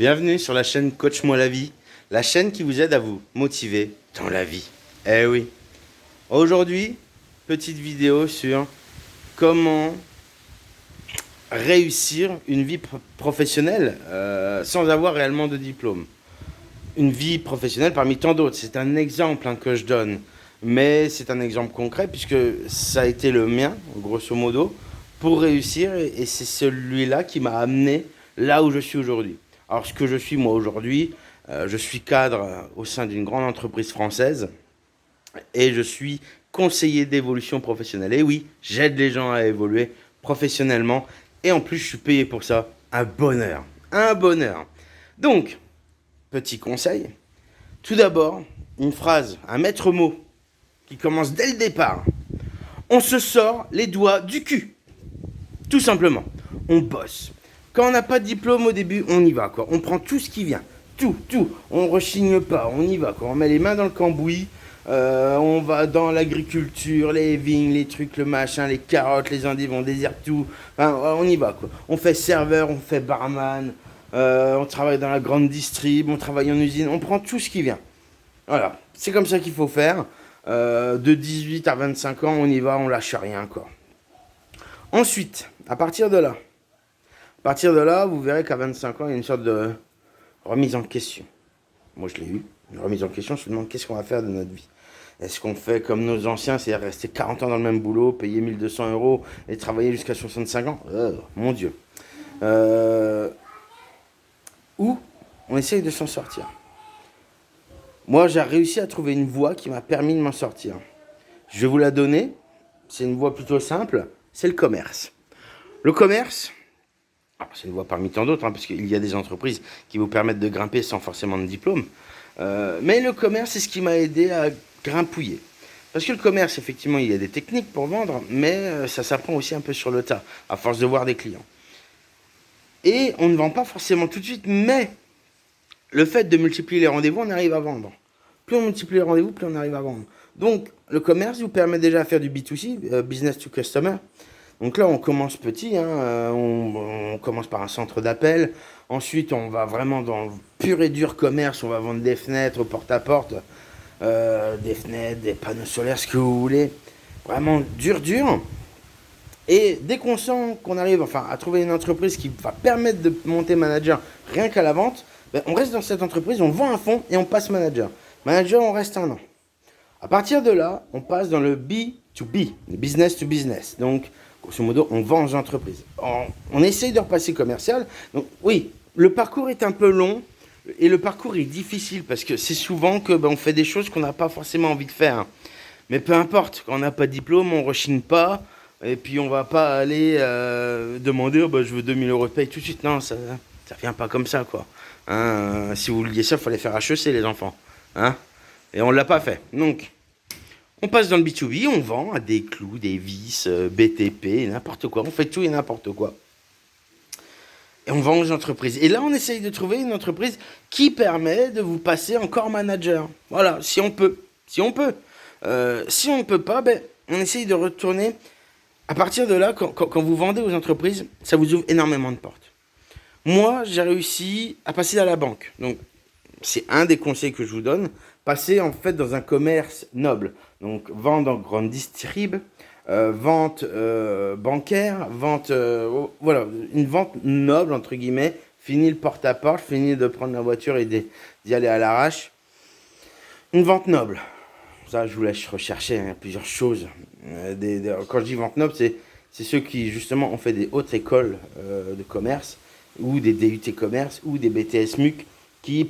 Bienvenue sur la chaîne Coach-moi la vie, la chaîne qui vous aide à vous motiver dans la vie. Eh oui. Aujourd'hui, petite vidéo sur comment réussir une vie professionnelle sans avoir réellement de diplôme. Une vie professionnelle parmi tant d'autres. C'est un exemple que je donne, mais c'est un exemple concret puisque ça a été le mien, grosso modo, pour réussir et c'est celui-là qui m'a amené là où je suis aujourd'hui. Alors ce que je suis moi aujourd'hui, je suis cadre au sein d'une grande entreprise française et je suis conseiller d'évolution professionnelle. Et oui, j'aide les gens à évoluer professionnellement et en plus je suis payé pour ça. Un bonheur, un bonheur. Donc, petit conseil, tout d'abord, une phrase, un maître mot qui commence dès le départ. On se sort les doigts du cul. Tout simplement. On bosse. Quand on n'a pas de diplôme au début, on y va, quoi. On prend tout ce qui vient. Tout. On rechigne pas, on y va, quoi. On met les mains dans le cambouis. On va dans l'agriculture, les vignes, les trucs, le machin, les carottes, les endives, on désire tout. Enfin, on y va, quoi. On fait serveur, on fait barman. On travaille dans la grande distrib, on travaille en usine. On prend tout ce qui vient. Voilà. C'est comme ça qu'il faut faire. De 18 à 25 ans, on y va, on lâche rien, quoi. Ensuite, à partir de là, vous verrez qu'à 25 ans, il y a une sorte de remise en question. Moi, je l'ai eu, une remise en question. Je me demande qu'est-ce qu'on va faire de notre vie. Est-ce qu'on fait comme nos anciens, c'est-à-dire rester 40 ans dans le même boulot, payer 1200 € et travailler jusqu'à 65 ans mon Dieu. Ou on essaye de s'en sortir. Moi, j'ai réussi à trouver une voie qui m'a permis de m'en sortir. Je vais vous la donner. C'est une voie plutôt simple. C'est le commerce. Le commerce, c'est une voie parmi tant d'autres, parce qu'il y a des entreprises qui vous permettent de grimper sans forcément de diplôme. Mais le commerce, c'est ce qui m'a aidé à grimpouiller. Parce que le commerce, effectivement, il y a des techniques pour vendre, mais ça s'apprend aussi un peu sur le tas, à force de voir des clients. Et on ne vend pas forcément tout de suite, mais le fait de multiplier les rendez-vous, on arrive à vendre. Plus on multiplie les rendez-vous, plus on arrive à vendre. Donc, le commerce vous permet déjà de faire du B2C, business to customer. Donc là, on commence petit, on commence par un centre d'appel. Ensuite, on va vraiment dans le pur et dur commerce. On va vendre des fenêtres au porte-à-porte, des fenêtres, des panneaux solaires, ce que vous voulez. Vraiment dur. Et dès qu'on sent qu'on arrive à trouver une entreprise qui va permettre de monter manager rien qu'à la vente, on reste dans cette entreprise, on vend un fonds et on passe manager. Manager, on reste 1 an. À partir de là, on passe dans le B2B, le business to business. Donc, grosso modo, on vend aux entreprises. On essaye de repasser commercial. Donc, oui, le parcours est un peu long et le parcours est difficile parce que c'est souvent que on fait des choses qu'on n'a pas forcément envie de faire. Mais peu importe, quand on n'a pas de diplôme, on ne rechigne pas. Et puis, on ne va pas aller demander je veux 2000 € de paye tout de suite. Non, ça ne vient pas comme ça, quoi. Si vous vouliez ça, il fallait faire HEC, les enfants. Et on ne l'a pas fait. Donc, on passe dans le B2B, on vend à des clous, des vis, BTP, n'importe quoi. On fait tout et n'importe quoi. Et on vend aux entreprises. Et là, on essaye de trouver une entreprise qui permet de vous passer encore manager. Voilà, si on peut. Si on ne peut pas, on essaye de retourner. À partir de là, quand vous vendez aux entreprises, ça vous ouvre énormément de portes. Moi, j'ai réussi à passer à la banque. Donc, c'est un des conseils que je vous donne. Passer en fait dans un commerce noble. Donc vente en grande distrib, vente bancaire, vente voilà, une vente noble entre guillemets. Fini le porte-à-porte, fini de prendre la voiture et d'y aller à l'arrache. Une vente noble. Ça, je vous laisse rechercher plusieurs choses. Quand je dis vente noble, c'est ceux qui justement ont fait des hautes écoles de commerce ou des DUT commerce ou des BTS MUC. Qui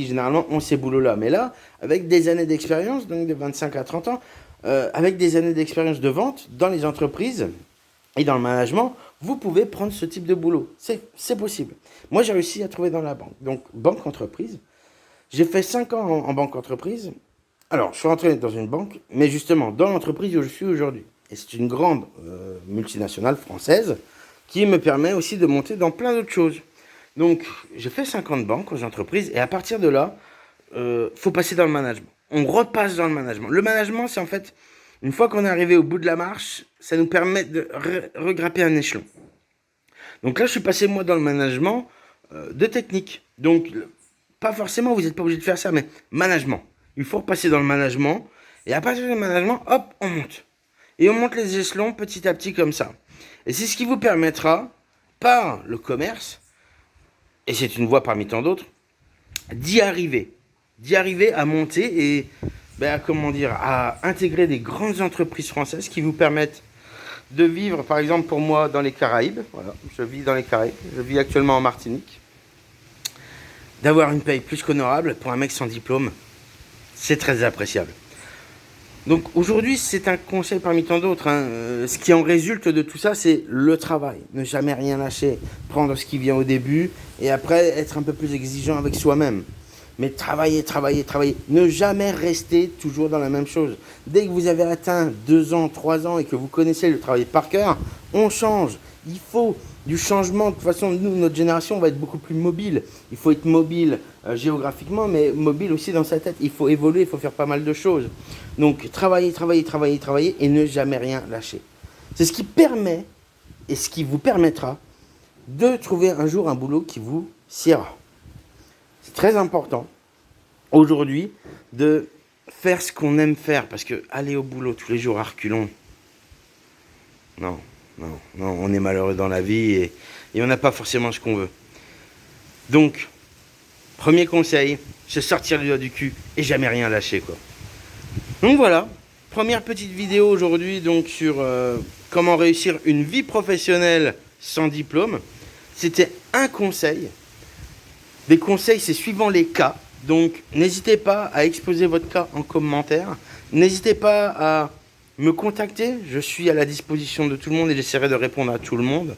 généralement ont ces boulots-là. Mais là, avec des années d'expérience, donc de 25 à 30 ans, avec des années d'expérience de vente dans les entreprises et dans le management, vous pouvez prendre ce type de boulot. C'est possible. Moi, j'ai réussi à trouver dans la banque. Donc, banque-entreprise. J'ai fait 5 ans en banque-entreprise. Alors, je suis rentré dans une banque, mais justement, dans l'entreprise où je suis aujourd'hui. Et c'est une grande multinationale française qui me permet aussi de monter dans plein d'autres choses. Donc, j'ai fait 50 banques aux entreprises et à partir de là, faut passer dans le management. On repasse dans le management. Le management, c'est en fait, une fois qu'on est arrivé au bout de la marche, ça nous permet de regrimper un échelon. Donc là, je suis passé moi dans le management de technique. Donc, pas forcément, vous n'êtes pas obligé de faire ça, mais management. Il faut repasser dans le management. Et à partir du management, hop, on monte. Et on monte les échelons petit à petit comme ça. Et c'est ce qui vous permettra, par le commerce, et c'est une voie parmi tant d'autres, d'y arriver. D'y arriver à monter et, comment dire, à intégrer des grandes entreprises françaises qui vous permettent de vivre, par exemple pour moi, dans les Caraïbes. Voilà, je vis dans les Caraïbes. Je vis actuellement en Martinique. D'avoir une paye plus qu'honorable pour un mec sans diplôme, c'est très appréciable. Donc aujourd'hui, c'est un conseil parmi tant d'autres. Ce qui en résulte de tout ça, c'est le travail. Ne jamais rien lâcher, prendre ce qui vient au début et après être un peu plus exigeant avec soi-même. Mais travailler, travailler, travailler. Ne jamais rester toujours dans la même chose. Dès que vous avez atteint 2 ans, 3 ans et que vous connaissez le travail par cœur, on change. Il faut du changement. De toute façon, nous, notre génération, on va être beaucoup plus mobile. Il faut être mobile géographiquement, mais mobile aussi dans sa tête. Il faut évoluer, il faut faire pas mal de choses. Donc, travailler, travailler, travailler, travailler et ne jamais rien lâcher. C'est ce qui permet et ce qui vous permettra de trouver un jour un boulot qui vous siera. C'est très important aujourd'hui de faire ce qu'on aime faire parce que aller au boulot tous les jours à reculons, non, on est malheureux dans la vie et on n'a pas forcément ce qu'on veut. Donc, premier conseil, se sortir du doigt du cul et jamais rien lâcher, quoi. Donc voilà, première petite vidéo aujourd'hui donc sur comment réussir une vie professionnelle sans diplôme. C'était un conseil. Des conseils, c'est suivant les cas. Donc, n'hésitez pas à exposer votre cas en commentaire. N'hésitez pas à me contacter. Je suis à la disposition de tout le monde et j'essaierai de répondre à tout le monde.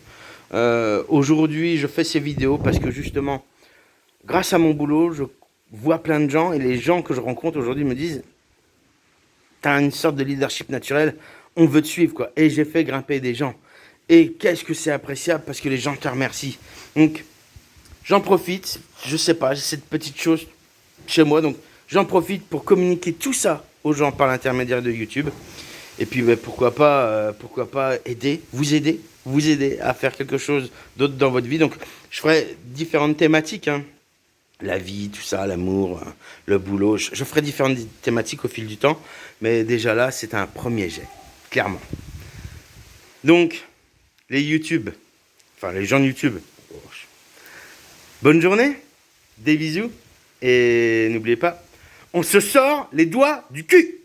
Aujourd'hui, je fais ces vidéos parce que justement, grâce à mon boulot, je vois plein de gens et les gens que je rencontre aujourd'hui me disent « T'as une sorte de leadership naturel, on veut te suivre, quoi. » Et j'ai fait grimper des gens. Et qu'est-ce que c'est appréciable parce que les gens te remercient. Donc, j'en profite, je sais pas, j'ai cette petite chose chez moi, donc j'en profite pour communiquer tout ça aux gens par l'intermédiaire de YouTube. Et puis pourquoi pas vous aider à faire quelque chose d'autre dans votre vie. Donc je ferai différentes thématiques, la vie, tout ça, l'amour, le boulot. Je ferai différentes thématiques au fil du temps, mais déjà là, c'est un premier jet, clairement. Donc, les gens de YouTube, bonne journée, des bisous, et n'oubliez pas, on se sort les doigts du cul.